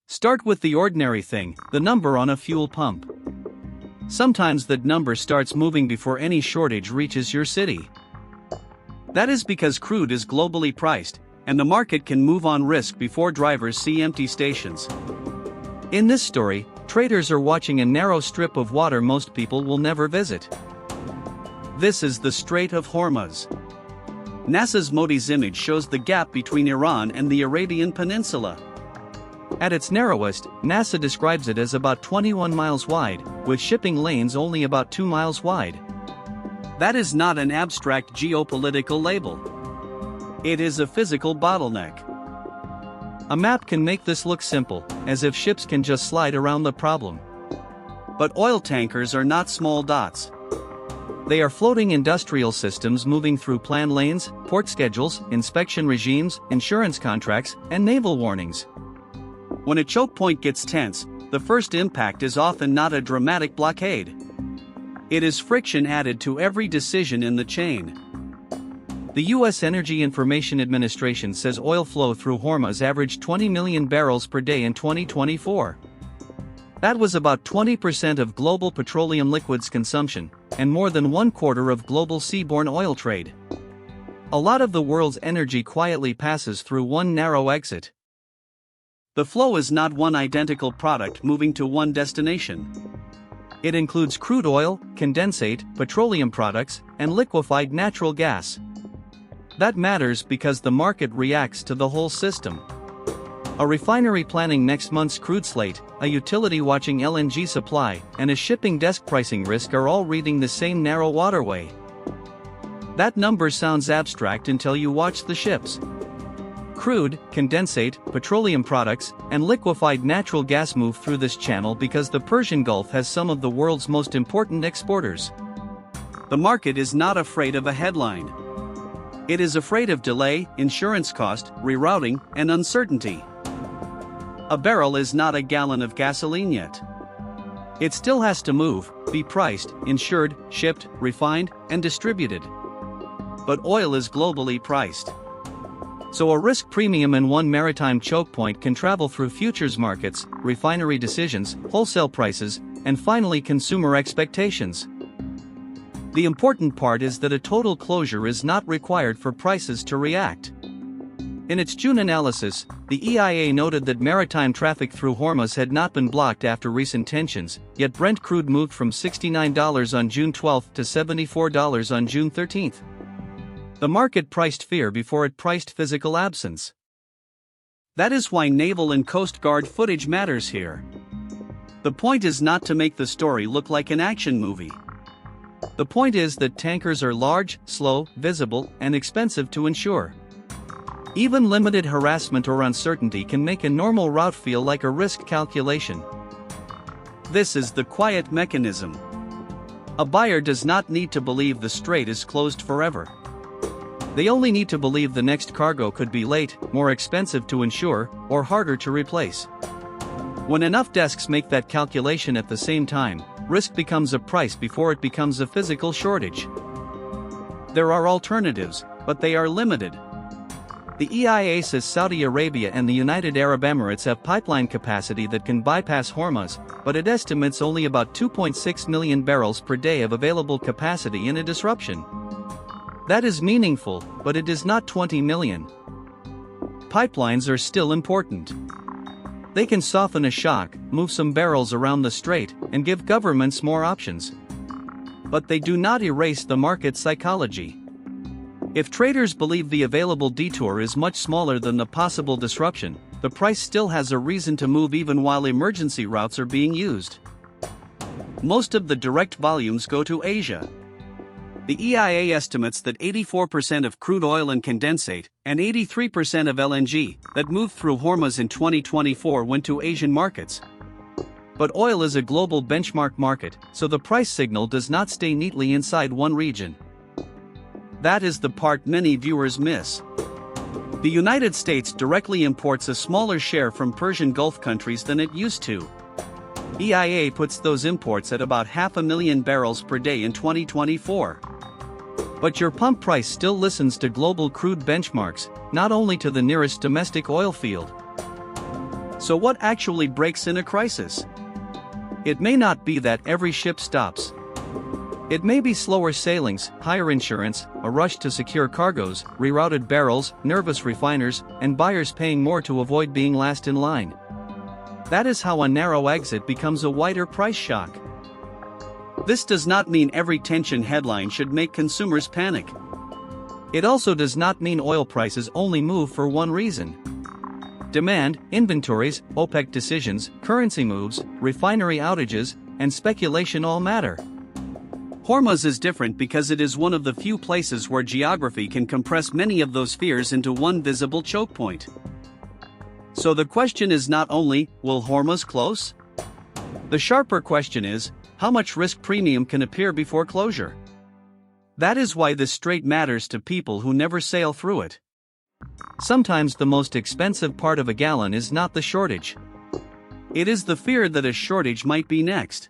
Start with the ordinary thing, the number on a fuel pump. Sometimes that number starts moving before any shortage reaches your city. That is because crude is globally priced, and the market can move on risk before drivers see empty stations. In this story, traders are watching a narrow strip of water most people will never visit. This is the Strait of Hormuz. NASA's MODIS image shows the gap between Iran and the Arabian Peninsula. At its narrowest, NASA describes it as about 21 miles wide, with shipping lanes only about 2 miles wide. That is not an abstract geopolitical label. It is a physical bottleneck. A map can make this look simple, as if ships can just slide around the problem. But oil tankers are not small dots. They are floating industrial systems moving through plan lanes, port schedules, inspection regimes, insurance contracts, and naval warnings. When a choke point gets tense, the first impact is often not a dramatic blockade. It is friction added to every decision in the chain. The U.S. Energy Information Administration says oil flow through Hormuz averaged 20 million barrels per day in 2024. That was about 20% of global petroleum liquids consumption, and more than 1/4 of global seaborne oil trade. A lot of the world's energy quietly passes through one narrow exit. The flow is not one identical product moving to one destination. It includes crude oil, condensate, petroleum products, and liquefied natural gas. That matters because the market reacts to the whole system. A refinery planning next month's crude slate, a utility watching LNG supply, and a shipping desk pricing risk are all reading the same narrow waterway. That number sounds abstract until you watch the ships. Crude, condensate, petroleum products, and liquefied natural gas move through this channel because the Persian Gulf has some of the world's most important exporters. The market is not afraid of a headline. It is afraid of delay, insurance cost, rerouting, and uncertainty. A barrel is not a gallon of gasoline yet. It still has to move, be priced, insured, shipped, refined, and distributed. But oil is globally priced. So a risk premium in one maritime choke point can travel through futures markets, refinery decisions, wholesale prices, and finally consumer expectations. The important part is that a total closure is not required for prices to react. In its June analysis, the EIA noted that maritime traffic through Hormuz had not been blocked after recent tensions, yet Brent crude moved from $69 on June 12 to $74 on June 13. The market priced fear before it priced physical absence. That is why naval and Coast Guard footage matters here. The point is not to make the story look like an action movie. The point is that tankers are large, slow, visible, and expensive to insure. Even limited harassment or uncertainty can make a normal route feel like a risk calculation. This is the quiet mechanism. A buyer does not need to believe the strait is closed forever. They only need to believe the next cargo could be late, more expensive to insure, or harder to replace. When enough desks make that calculation at the same time, risk becomes a price before it becomes a physical shortage. There are alternatives, but they are limited. The EIA says Saudi Arabia and the United Arab Emirates have pipeline capacity that can bypass Hormuz, but it estimates only about 2.6 million barrels per day of available capacity in a disruption. That is meaningful, but it is not 20 million. Pipelines are still important. They can soften a shock, move some barrels around the strait, and give governments more options. But they do not erase the market psychology. If traders believe the available detour is much smaller than the possible disruption, the price still has a reason to move even while emergency routes are being used. Most of the direct volumes go to Asia. The EIA estimates that 84% of crude oil and condensate, and 83% of LNG, that moved through Hormuz in 2024 went to Asian markets. But oil is a global benchmark market, so the price signal does not stay neatly inside one region. That is the part many viewers miss. The United States directly imports a smaller share from Persian Gulf countries than it used to. EIA puts those imports at about 500,000 barrels per day in 2024. But your pump price still listens to global crude benchmarks, not only to the nearest domestic oil field. So what actually breaks in a crisis? It may not be that every ship stops. It may be slower sailings, higher insurance, a rush to secure cargoes, rerouted barrels, nervous refiners, and buyers paying more to avoid being last in line. That is how a narrow exit becomes a wider price shock. This does not mean every tension headline should make consumers panic. It also does not mean oil prices only move for one reason. Demand, inventories, OPEC decisions, currency moves, refinery outages, and speculation all matter. Hormuz is different because it is one of the few places where geography can compress many of those fears into one visible choke point. So the question is not only, will Hormuz close? The sharper question is, how much risk premium can appear before closure? That is why this strait matters to people who never sail through it. Sometimes the most expensive part of a gallon is not the shortage. It is the fear that a shortage might be next.